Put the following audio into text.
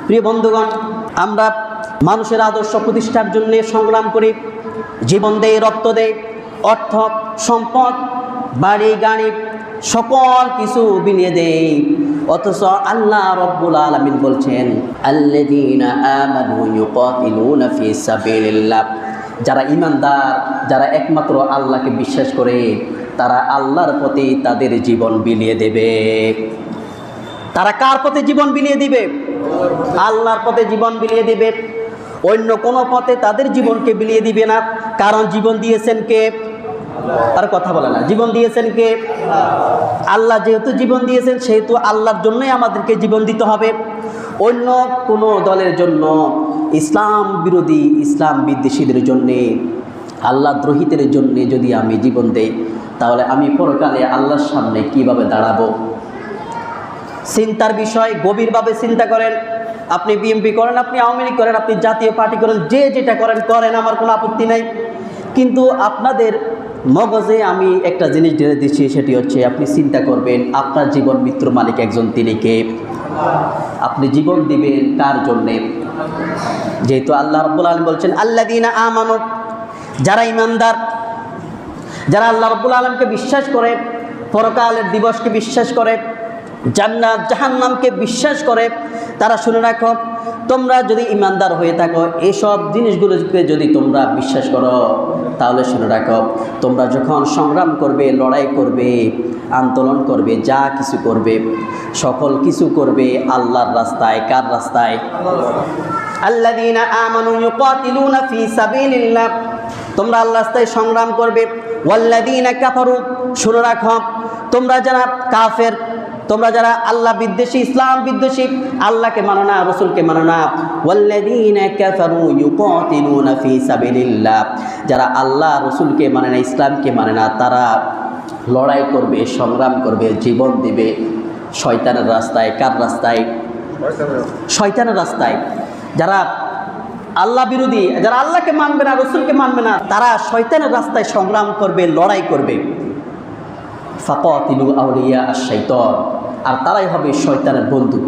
প্রিয় বন্ধুগণ, আমরা মানুষের আদর্শ প্রতিষ্ঠার জন্য সংগ্রাম করি, জীবন দেই, রক্ত দেই, অর্থ সম্পদ, বাড়ি গাড়ি সকল কিছু বিলিয়ে দেই, অথচ আল্লাহ রব্বুল আলামিন বলছেন আল্লাযীনা আমানু ইউকাতিলুনা ফি সাবিলিল্লাহ, যারা ঈমানদার, যারা একমাত্র আল্লাহকে বিশ্বাস করে, তারা আল্লাহর পথে তাদের জীবন বিলিয়ে দেবে। তারা কার পথে জীবন বিলিয়ে দিবে? আল্লাহর পথে জীবন বিলিয়ে দিবে। অন্য কোনো পথে তাদের জীবনকে বিলিয়ে দিবে না। কারণ জীবন দিয়েছেন কে? আর কথা বলে না, জীবন দিয়েছেন কে? আল্লাহ। যেহেতু জীবন দিয়েছেন সেহেতু আল্লাহর জন্যই আমাদেরকে জীবন দিতে হবে। অন্য কোনো দলের জন্য, ইসলাম বিরোধী, ইসলাম বিদ্বেষীদের জন্যে, আল্লাহ দ্রোহীদের জন্যে যদি আমি জীবন দেই, তাহলে আমি পরকালে আল্লাহর সামনে কিভাবে দাঁড়াবো? চিন্তার বিষয়, গভীরভাবে চিন্তা করেন। আপনি বিএনপি করেন, আপনি আওয়ামী লীগ করেন, আপনি জাতীয় পার্টি করেন, যে যেটা করেন করেন, আমার কোনো আপত্তি নাই। কিন্তু আপনাদের মগজে আমি একটা জিনিস ঢেলে দিচ্ছি, সেটি হচ্ছে আপনি চিন্তা করবেন আপনার জীবন মৃত্যুর মালিক একজন, তিনি কে? আপনি জীবন দিবেন কার জন্যে? যেহেতু আল্লাহ রাব্বুল আলামিন বলছেন আল্লাযীনা আমানু, যারা ঈমানদার, যারা আল্লাহ রাব্বুল আলামিনকে বিশ্বাস করে, পরকালের দিবসকে বিশ্বাস করে, জান্নাত জাহান্নামকে বিশ্বাস করে, তারা শুনে রাখো, তোমরা যদি ঈমানদার হয়ে থাকো, এসব জিনিসগুলোকে যদি তোমরা বিশ্বাস করো, তাহলে শুনে রাখো, তোমরা যখন সংগ্রাম করবে, লড়াই করবে, আন্দোলন করবে, যা কিছু করবে, সকল কিছু করবে আল্লাহর রাস্তায়। কার রাস্তায়? আল্লাযীনা আমানু ইউকাতিলুনা ফি সাবিলিল্লাহ, তোমরা আল্লাহর রাস্তায় সংগ্রাম করবে। ওয়াল্লাযীনা কাফারু, শুনে রাখো, তোমরা যারা কাফের, তোমরা যারা আল্লাহ বিদ্বেষী, ইসলাম বিদ্বেষী, আল্লাহকে মানো না, রসুলকে মানো না, ওয়াল্লাযীনা কাফারু ইউকাতিলুনা ফি সাবিলিল্লাহ, যারা আল্লাহ রসুলকে মানে না, ইসলামকে মানে না, তারা লড়াই করবে, সংগ্রাম করবে, জীবন দিবে শয়তানের রাস্তায়। কার রাস্তায়? শয়তানের রাস্তায়। যারা আল্লাহ বিরোধী, যারা আল্লাহকে মানবে না, রসুলকে মানবে না, তারা শয়তানের রাস্তায় সংগ্রাম করবে, লড়াই করবে। ফাকাতিলু আউলিয়া আশ-শাইতান, আর তারাই হবে শয়তানের বন্ধু।